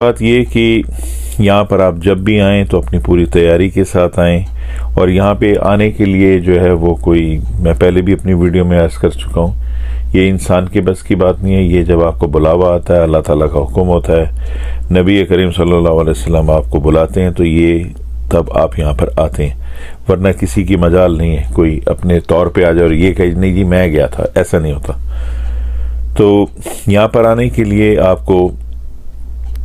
बात ये कि यहाँ पर आप जब भी आएँ तो अपनी पूरी तैयारी के साथ आएँ। और यहाँ पे आने के लिए जो है वो कोई, मैं पहले भी अपनी वीडियो में अर्ज़ कर चुका हूँ, ये इंसान के बस की बात नहीं है। ये जब आपको बुलावा आता है, अल्लाह ताला का हुक्म होता है, नबी करीम सल्लल्लाहु अलैहि वसल्लम आपको बुलाते हैं, तो ये तब आप यहाँ पर आते हैं। वरना किसी की मजाल नहीं है कोई अपने तौर पे आ जाए और ये कहे नहीं जी मैं गया था, ऐसा नहीं होता। तो यहाँ पर आने के लिए आपको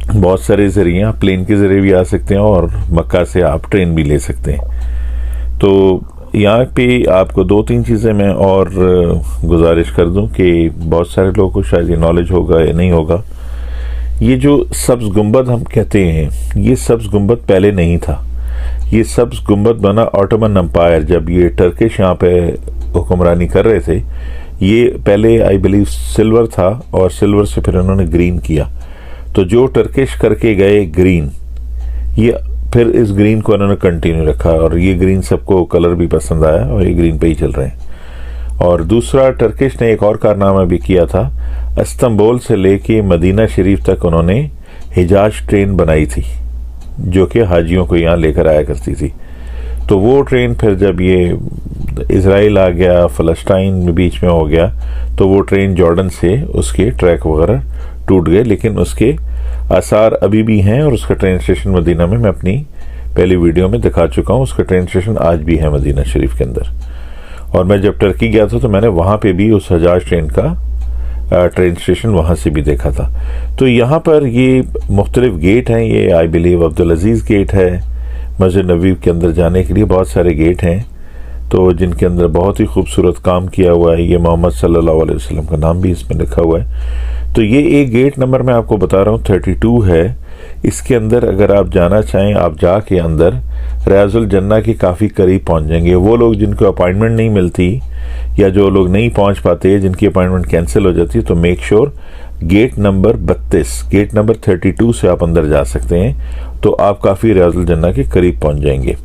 बहुत सारे ज़रिए, आप प्लेन के ज़रिए भी आ सकते हैं और मक्का से आप ट्रेन भी ले सकते हैं। तो यहाँ पे आपको दो तीन चीज़ें मैं और गुजारिश कर दूं कि बहुत सारे लोगों को शायद ये नॉलेज होगा या नहीं होगा। ये जो सब्ज़ गुंबद हम कहते हैं, ये सब्ज़ गुंबद पहले नहीं था। ये सब्ज़ गुंबद बना ऑटोमन एम्पायर, जब ये टर्किश यहाँ पे हुक्मरानी कर रहे थे। ये पहले आई बिलीव सिल्वर था और सिल्वर से फिर उन्होंने ग्रीन किया। तो जो टर्किश करके गए ग्रीन, ये फिर इस ग्रीन को उन्होंने कंटिन्यू रखा और ये ग्रीन सबको कलर भी पसंद आया और ये ग्रीन पे ही चल रहे हैं। और दूसरा, टर्किश ने एक और कारनामा भी किया था। इस्तांबुल से लेके मदीना शरीफ तक उन्होंने हिजाज ट्रेन बनाई थी, जो कि हाजियों को यहाँ लेकर आया करती थी। तो वो ट्रेन फिर जब ये इज़राइल आ गया, फ़लस्तीन बीच में हो गया, तो वो ट्रेन जॉर्डन से उसके ट्रैक वगैरह टूट गए, लेकिन उसके आसार अभी भी हैं। और उसका ट्रेन स्टेशन मदीना में मैं अपनी पहली वीडियो में दिखा चुका हूँ। उसका ट्रेन स्टेशन आज भी है मदीना शरीफ के अंदर। और मैं जब टर्की गया था तो मैंने वहाँ पे भी उस हजाज ट्रेन का ट्रेन स्टेशन वहाँ से भी देखा था। तो यहाँ पर ये मुख्तलिफ गेट हैं। ये I believe Abdul Aziz gate है। मस्जिद नबवी के अंदर जाने के लिए बहुत सारे गेट हैं, तो जिनके अंदर बहुत ही खूबसूरत काम किया हुआ है। ये मोहम्मद सल्लल्लाहु अलैहि वसल्लम का नाम भी इसमें लिखा हुआ है। तो ये एक गेट नंबर मैं आपको बता रहा हूँ 32 है। इसके अंदर अगर आप जाना चाहें, आप जाके अंदर रियाजुल जन्ना के काफ़ी करीब पहुँच जाएंगे। वो लोग जिनको अपॉइंटमेंट नहीं मिलती या जो लोग नहीं पहुँच पाते, जिनकी अपॉइंटमेंट कैंसिल हो जाती है, तो make sure gate number 32, gate number 32 से आप अंदर जा सकते हैं। तो आप काफ़ी रियाजुल जन्ना के करीब पहुँच जाएंगे।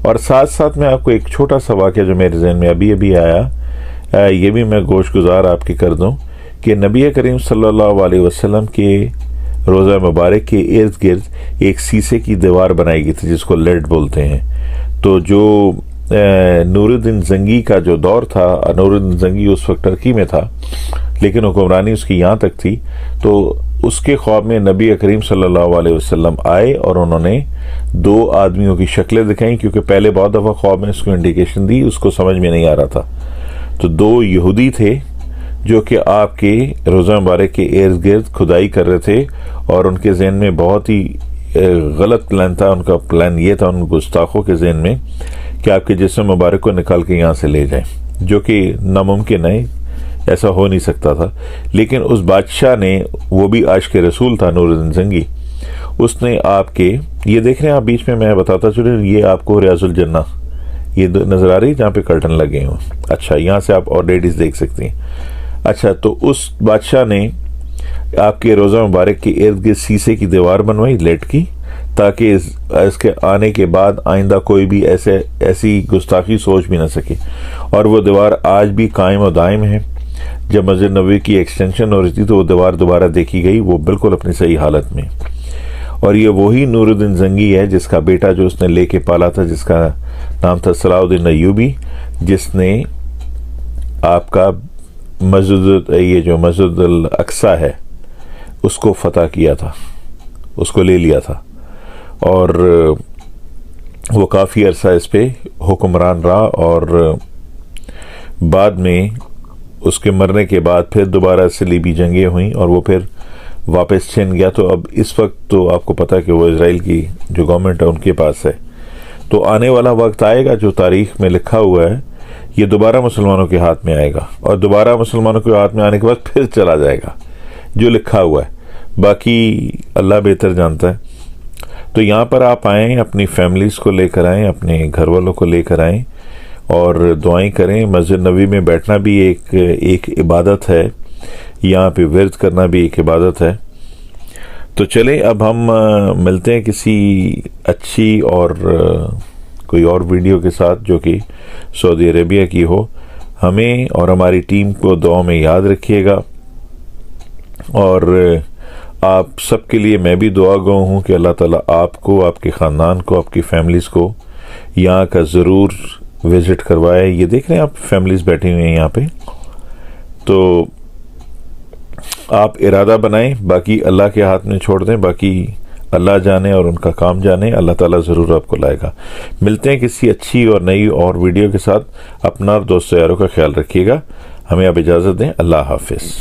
और साथ साथ मैं आपको एक छोटा सा वाक़या जो मेरे जहन में अभी अभी आया, ये भी मैं गोशगुजार आपकी कर दूं कि नबी करीम सल्लल्लाहु अलैहि वसल्लम के रोज़ा मुबारक के इर्द गिर्द एक शीशे की दीवार बनाई गई थी, जिसको लेड बोलते हैं। तो जो नूरुद्दीन जंगी का जो दौर था, नूरुद्दीन जंगी उस वक्त टर्की में था, लेकिन हुक्मरानी उसकी यहाँ तक थी। तो उसके ख्वाब में नबी करीम सल्लल्लाहु अलैहि वसल्लम आए और उन्होंने दो आदमियों की शक्लें दिखाई, क्योंकि पहले बहुत दफ़ा ख्वाब में उसको इंडिकेशन दी, उसको समझ में नहीं आ रहा था। तो दो यहूदी थे जो कि आपके रोज़ा मुबारक के इर्द गिर्द खुदाई कर रहे थे, और उनके जहन में बहुत ही गलत प्लान था। उनका प्लान ये था, उन गुस्ताखों के जहन में, कि आपके जिस्म मुबारक को निकाल के यहाँ से ले जाएं, जो कि नामुमकिन है, ऐसा हो नहीं सकता था। लेकिन उस बादशाह ने, वो भी आशिक रसूल था नूरुद्दीन जंगी, उसने आपके, ये देख रहे हैं आप बीच में, मैं बताता चलूँ, ये आपको रियाजुल जन्ना ये नज़र आ रही है जहाँ पे कर्टन लगे हुए। अच्छा, यहाँ से आप और लेडीज़ देख सकती हैं। अच्छा, तो उस बादशाह ने आपके रोज़ा मुबारक के इर्द गिर्द शीशे की दीवार बनवाई लेट की, ताकि इसके आने के बाद आइंदा कोई भी ऐसी गुस्ताखी सोच भी ना सके। और वो दीवार आज भी कायम और दायम है। जब मस्जिद नबवी की एक्सटेंशन हो रही थी तो वो दीवार दोबारा देखी गई, वो बिल्कुल अपनी सही हालत में। और ये वही नूरुद्दीन जंगी है जिसका बेटा जो उसने लेके पाला था, जिसका नाम था सलाउद्दीन अय्यूबी, जिसने आपका ये जो मस्जिद अल अक्सा है उसको फतह किया था, उसको ले लिया था। और वो काफ़ी अरसा इस पे हुक्मरान रहा, और बाद में उसके मरने के बाद फिर दोबारा सलीबी जंगें हुई और वो फिर वापस छिन गया। तो अब इस वक्त तो आपको पता है कि वो इज़राइल की जो गवर्नमेंट है उनके पास है। तो आने वाला वक्त आएगा, जो तारीख में लिखा हुआ है, ये दोबारा मुसलमानों के हाथ में आएगा, और दोबारा मुसलमानों के हाथ में आने के बाद फिर चला जाएगा, जो लिखा हुआ है। बाकी अल्लाह बेहतर जानता है। तो यहाँ पर आप आएँ, अपनी फैमिलीज़ को लेकर आएँ, अपने घर वालों को लेकर आएँ और दुआएं करें। मस्जिद नबवी में बैठना भी एक इबादत है, यहाँ पे विर्द करना भी एक इबादत है। तो चलें, अब हम मिलते हैं किसी अच्छी और कोई और वीडियो के साथ जो कि सऊदी अरेबिया की हो। हमें और हमारी टीम को दुआ में याद रखिएगा, और आप सबके लिए मैं भी दुआ गो हूँ कि अल्लाह ताला आपको, आपके ख़ानदान को, आपकी फैमिलीज़ को यहाँ का ज़रूर विज़िट करवाए। ये देख रहे हैं आप, फैमिलीज़ बैठी हुई हैं यहाँ पे, तो आप इरादा बनाएं, बाकी अल्लाह के हाथ में छोड़ दें। बाकी अल्लाह जाने और उनका काम जाने, अल्लाह ताला ज़रूर आपको लाएगा। मिलते हैं किसी अच्छी और नई और वीडियो के साथ। अपना और दोस्तों यारों का ख्याल रखिएगा। हमें अब इजाज़त दें। अल्लाह हाफिज़।